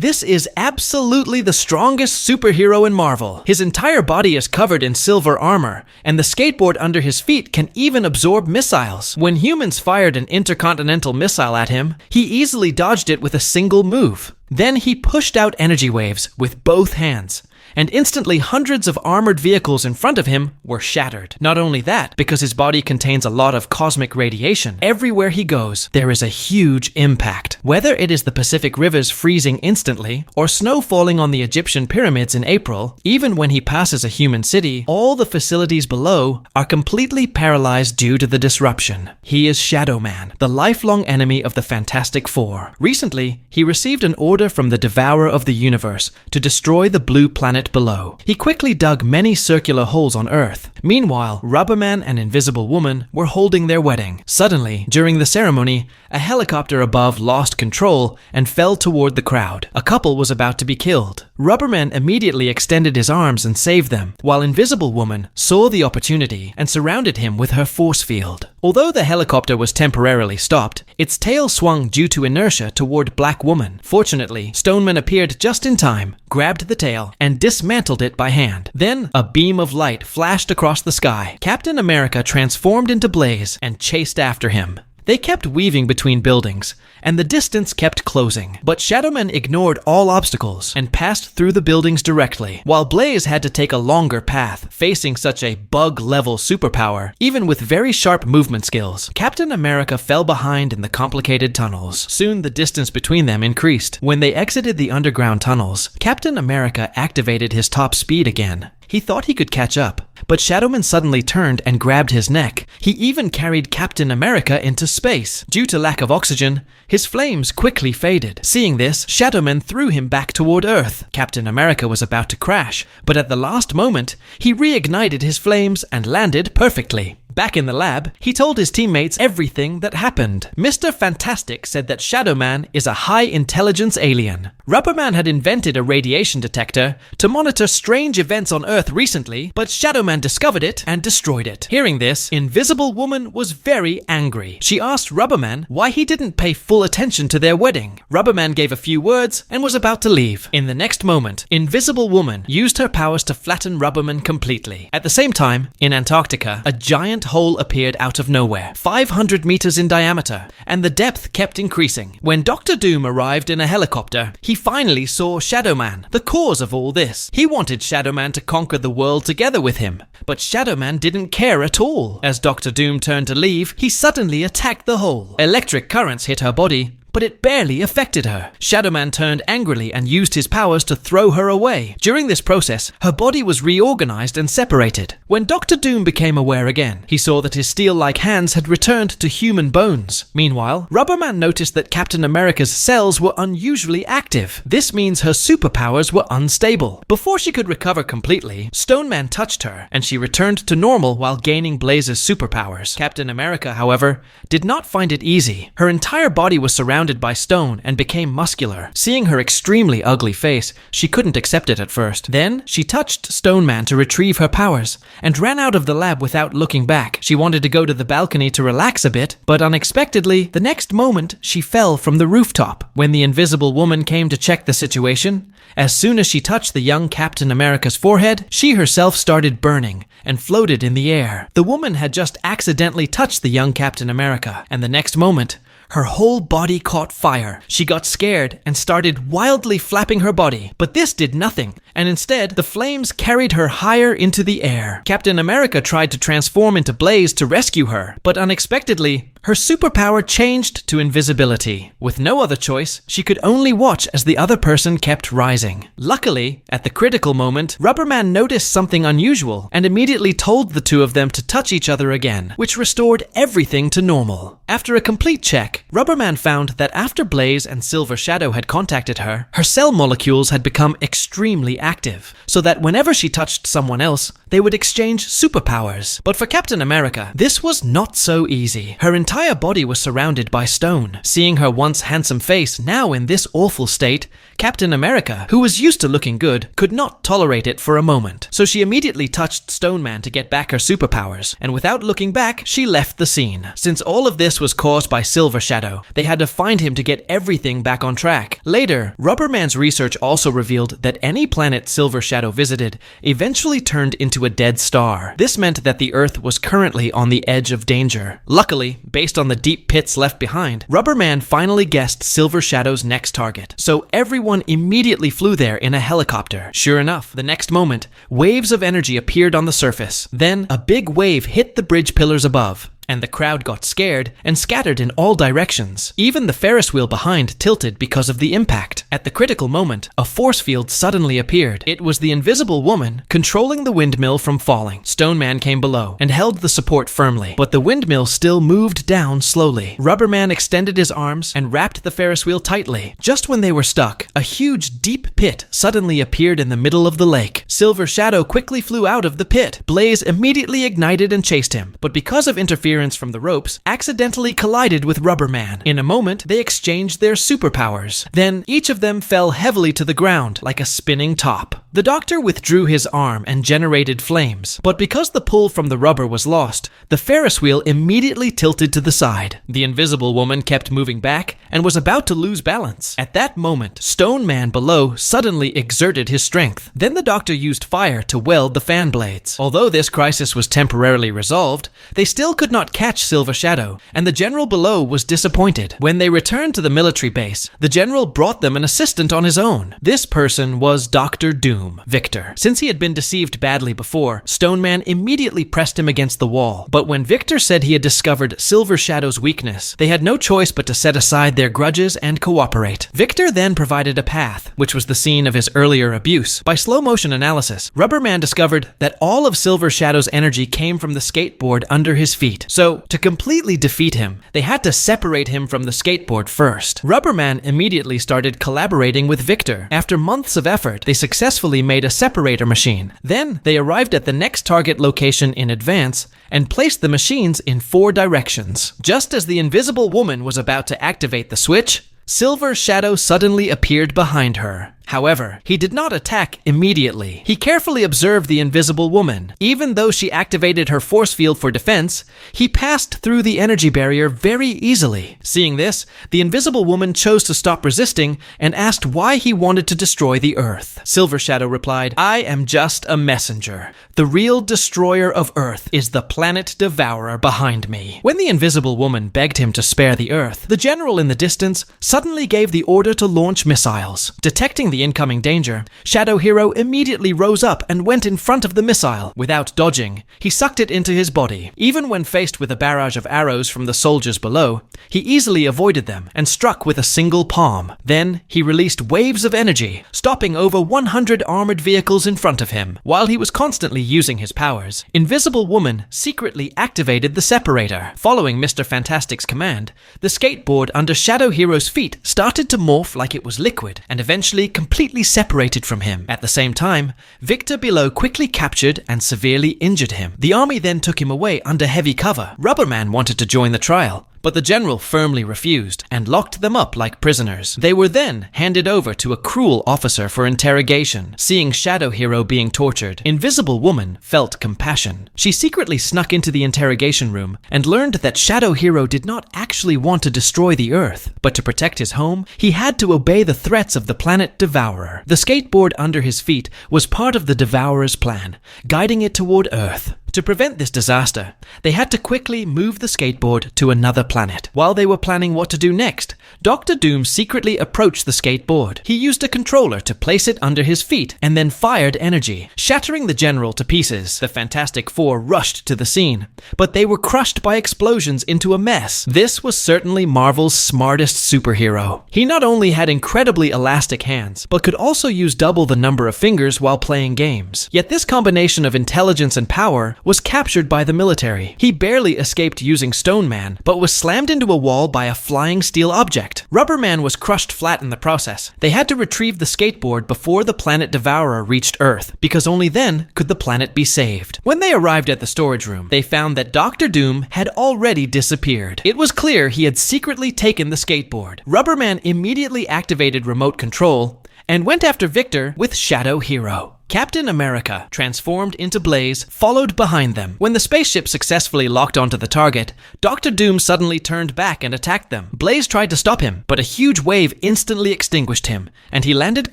This is absolutely the strongest superhero in Marvel. His entire body is covered in silver armor, and the skateboard under his feet can even absorb missiles. When humans fired an intercontinental missile at him, he easily dodged it with a single move. Then he pushed out energy waves with both hands, and instantly hundreds of armored vehicles in front of him were shattered. Not only that, because his body contains a lot of cosmic radiation, everywhere he goes, there is a huge impact. Whether it is the Pacific rivers freezing instantly, or snow falling on the Egyptian pyramids in April, even when he passes a human city, all the facilities below are completely paralyzed due to the disruption. He is Shadow Man, the lifelong enemy of the Fantastic Four. Recently, he received an order from the Devourer of the Universe to destroy the blue planet below. He quickly dug many circular holes on Earth. Meanwhile, Rubberman and Invisible Woman were holding their wedding. Suddenly, during the ceremony, a helicopter above lost control and fell toward the crowd. A couple was about to be killed. Rubberman immediately extended his arms and saved them, while Invisible Woman saw the opportunity and surrounded him with her force field. Although the helicopter was temporarily stopped, its tail swung due to inertia toward Black Woman. Fortunately, Stoneman appeared just in time, grabbed the tail, and dismantled it by hand. Then, a beam of light flashed across the sky. Captain America transformed into Blaze and chased after him. They kept weaving between buildings, and the distance kept closing. But Shadowman ignored all obstacles and passed through the buildings directly, while Blaze had to take a longer path, facing such a bug-level superpower, even with very sharp movement skills. Captain America fell behind in the complicated tunnels. Soon the distance between them increased. When they exited the underground tunnels, Captain America activated his top speed again. He thought he could catch up, but Shadowman suddenly turned and grabbed his neck. He even carried Captain America into space. Due to lack of oxygen, his flames quickly faded. Seeing this, Shadowman threw him back toward Earth. Captain America was about to crash, but at the last moment, he reignited his flames and landed perfectly. Back in the lab, he told his teammates everything that happened. Mr. Fantastic said that Shadow Man is a high-intelligence alien. Rubberman had invented a radiation detector to monitor strange events on Earth recently, but Shadow Man discovered it and destroyed it. Hearing this, Invisible Woman was very angry. She asked Rubberman why he didn't pay full attention to their wedding. Rubberman gave a few words and was about to leave. In the next moment, Invisible Woman used her powers to flatten Rubberman completely. At the same time, in Antarctica, a giant hole appeared out of nowhere, 500 meters in diameter, and the depth kept increasing. When Dr. Doom arrived in a helicopter, he finally saw Shadow Man, the cause of all this. He wanted Shadow Man to conquer the world together with him, but Shadow Man didn't care at all. As Dr. Doom turned to leave, he suddenly attacked the hole. Electric currents hit her body, but it barely affected her. Shadow Man turned angrily and used his powers to throw her away. During this process, her body was reorganized and separated. When Dr. Doom became aware again, he saw that his steel-like hands had returned to human bones. Meanwhile, Rubberman noticed that Captain America's cells were unusually active. This means her superpowers were unstable. Before she could recover completely, Stone Man touched her, and she returned to normal while gaining Blaze's superpowers. Captain America, however, did not find it easy. Her entire body was surrounded by stone and became muscular. Seeing her extremely ugly face, she couldn't accept it at first. Then, she touched Stone Man to retrieve her powers and ran out of the lab without looking back. She wanted to go to the balcony to relax a bit, but unexpectedly, the next moment, she fell from the rooftop. When the Invisible Woman came to check the situation, as soon as she touched the young Captain America's forehead, she herself started burning and floated in the air. The woman had just accidentally touched the young Captain America, and the next moment, her whole body caught fire. She got scared and started wildly flapping her body, but this did nothing, and instead, the flames carried her higher into the air. Captain America tried to transform into Blaze to rescue her, but unexpectedly, her superpower changed to invisibility. With no other choice, she could only watch as the other person kept rising. Luckily, at the critical moment, Rubberman noticed something unusual and immediately told the two of them to touch each other again, which restored everything to normal. After a complete check, Rubberman found that after Blaze and Silver Shadow had contacted her, her cell molecules had become extremely active, so that whenever she touched someone else, they would exchange superpowers. But for Captain America, this was not so easy. Her entire body was surrounded by stone. Seeing her once handsome face now in this awful state, Captain America, who was used to looking good, could not tolerate it for a moment. So she immediately touched Stone Man to get back her superpowers, and without looking back, she left the scene. Since all of this was caused by Silver Shadow, they had to find him to get everything back on track. Later, Rubber Man's research also revealed that any planet Silver Shadow visited eventually turned into a dead star. This meant that the Earth was currently on the edge of danger. Luckily, based on the deep pits left behind, Rubber Man finally guessed Silver Shadow's next target, so everyone immediately flew there in a helicopter. Sure enough, the next moment, waves of energy appeared on the surface. Then, a big wave hit the bridge pillars above, and the crowd got scared and scattered in all directions. Even the Ferris wheel behind tilted because of the impact. At the critical moment, a force field suddenly appeared. It was the Invisible Woman controlling the windmill from falling. Stone Man came below and held the support firmly, but the windmill still moved down slowly. Rubber Man extended his arms and wrapped the Ferris wheel tightly. Just when they were stuck, a huge deep pit suddenly appeared in the middle of the lake. Silver Shadow quickly flew out of the pit. Blaze immediately ignited and chased him, but because of interference from the ropes, accidentally collided with Rubber Man. In a moment, they exchanged their superpowers. Then, each of them fell heavily to the ground like a spinning top. The Doctor withdrew his arm and generated flames, but because the pull from the rubber was lost, the Ferris wheel immediately tilted to the side. The Invisible Woman kept moving back and was about to lose balance. At that moment, Stone Man below suddenly exerted his strength. Then the Doctor used fire to weld the fan blades. Although this crisis was temporarily resolved, they still could not catch Silver Shadow, and the general below was disappointed. When they returned to the military base, the general brought them an assistant on his own. This person was Dr. Doom, Victor. Since he had been deceived badly before, Stone Man immediately pressed him against the wall. But when Victor said he had discovered Silver Shadow's weakness, they had no choice but to set aside their grudges and cooperate. Victor then provided a path, which was the scene of his earlier abuse. By slow motion analysis, Rubber Man discovered that all of Silver Shadow's energy came from the skateboard under his feet. So, to completely defeat him, they had to separate him from the skateboard first. Rubber Man immediately started collaborating with Victor. After months of effort, they successfully made a separator machine. Then, they arrived at the next target location in advance and placed the machines in 4 directions. Just as the Invisible Woman was about to activate the switch, Silver Shadow suddenly appeared behind her. However, he did not attack immediately. He carefully observed the Invisible Woman. Even though she activated her force field for defense, he passed through the energy barrier very easily. Seeing this, the Invisible Woman chose to stop resisting and asked why he wanted to destroy the Earth. Silver Shadow replied, "I am just a messenger. The real destroyer of Earth is the planet devourer behind me." When the Invisible Woman begged him to spare the Earth, the general in the distance suddenly gave the order to launch missiles. Detecting the incoming danger, Shadow Hero immediately rose up and went in front of the missile. Without dodging, he sucked it into his body. Even when faced with a barrage of arrows from the soldiers below, he easily avoided them and struck with a single palm. Then, he released waves of energy, stopping over 100 armored vehicles in front of him. While he was constantly using his powers, Invisible Woman secretly activated the separator. Following Mr. Fantastic's command, the skateboard under Shadow Hero's feet started to morph like it was liquid and eventually completely separated from him. At the same time, Victor below quickly captured and severely injured him. The army then took him away under heavy cover. Rubber Man wanted to join the trial, but the general firmly refused and locked them up like prisoners. They were then handed over to a cruel officer for interrogation. Seeing Shadow Hero being tortured, Invisible Woman felt compassion. She secretly snuck into the interrogation room and learned that Shadow Hero did not actually want to destroy the Earth, but to protect his home, he had to obey the threats of the planet Devourer. The skateboard under his feet was part of the Devourer's plan, guiding it toward Earth. To prevent this disaster, they had to quickly move the skateboard to another planet. While they were planning what to do next, Dr. Doom secretly approached the skateboard. He used a controller to place it under his feet and then fired energy, shattering the general to pieces. The Fantastic Four rushed to the scene, but they were crushed by explosions into a mess. This was certainly Marvel's smartest superhero. He not only had incredibly elastic hands, but could also use double the number of fingers while playing games. Yet this combination of intelligence and power was captured by the military. He barely escaped using Stone Man, but was slammed into a wall by a flying steel object. Rubber Man was crushed flat in the process. They had to retrieve the skateboard before the planet Devourer reached Earth, because only then could the planet be saved. When they arrived at the storage room, they found that Dr. Doom had already disappeared. It was clear he had secretly taken the skateboard. Rubber Man immediately activated remote control and went after Victor with Shadow Hero. Captain America transformed into Blaze, followed behind them. When the spaceship successfully locked onto the target, Dr. Doom suddenly turned back and attacked them. Blaze tried to stop him, but a huge wave instantly extinguished him, and he landed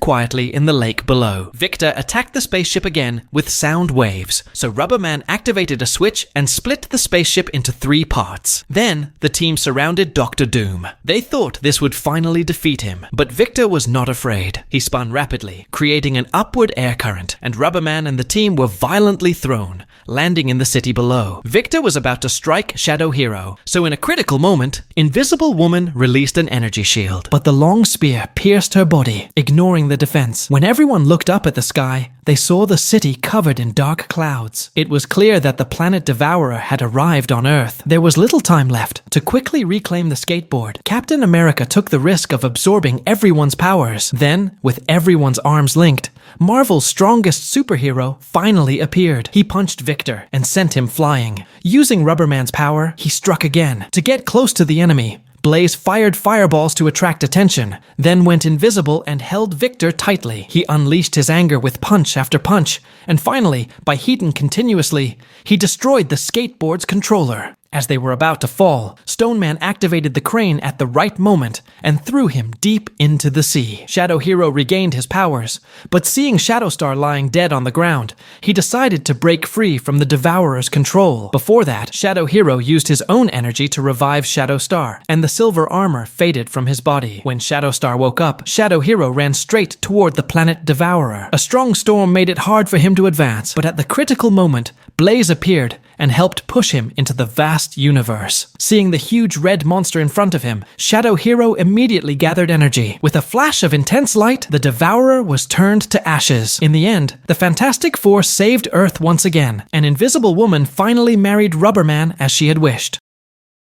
quietly in the lake below. Victor attacked the spaceship again with sound waves, so Rubber Man activated a switch and split the spaceship into 3 parts. Then, the team surrounded Dr. Doom. They thought this would finally defeat him, but Victor was not afraid. He spun rapidly, creating an upward air current, and Rubber Man and the team were violently thrown, landing in the city below. Victor was about to strike Shadow Hero, so in a critical moment, Invisible Woman released an energy shield. But the long spear pierced her body, ignoring the defense. When everyone looked up at the sky, they saw the city covered in dark clouds. It was clear that the planet Devourer had arrived on Earth. There was little time left to quickly reclaim the skateboard. Captain America took the risk of absorbing everyone's powers. Then, with everyone's arms linked, Marvel's strongest superhero finally appeared. He punched Victor and sent him flying. Using Rubber Man's power, he struck again. To get close to the enemy, Blaze fired fireballs to attract attention, then went invisible and held Victor tightly. He unleashed his anger with punch after punch, and finally, by heating continuously, he destroyed the skateboard's controller. As they were about to fall, Stone Man activated the crane at the right moment and threw him deep into the sea. Shadow Hero regained his powers, but seeing Shadowstar lying dead on the ground, he decided to break free from the Devourer's control. Before that, Shadow Hero used his own energy to revive Shadowstar, and the silver armor faded from his body. When Shadowstar woke up, Shadow Hero ran straight toward the planet Devourer. A strong storm made it hard for him to advance, but at the critical moment, Blaze appeared and helped push him into the vast universe. Seeing the huge red monster in front of him, Shadow Hero immediately gathered energy. With a flash of intense light, the Devourer was turned to ashes. In the end, the Fantastic Four saved Earth once again, and Invisible Woman finally married Rubber Man as she had wished.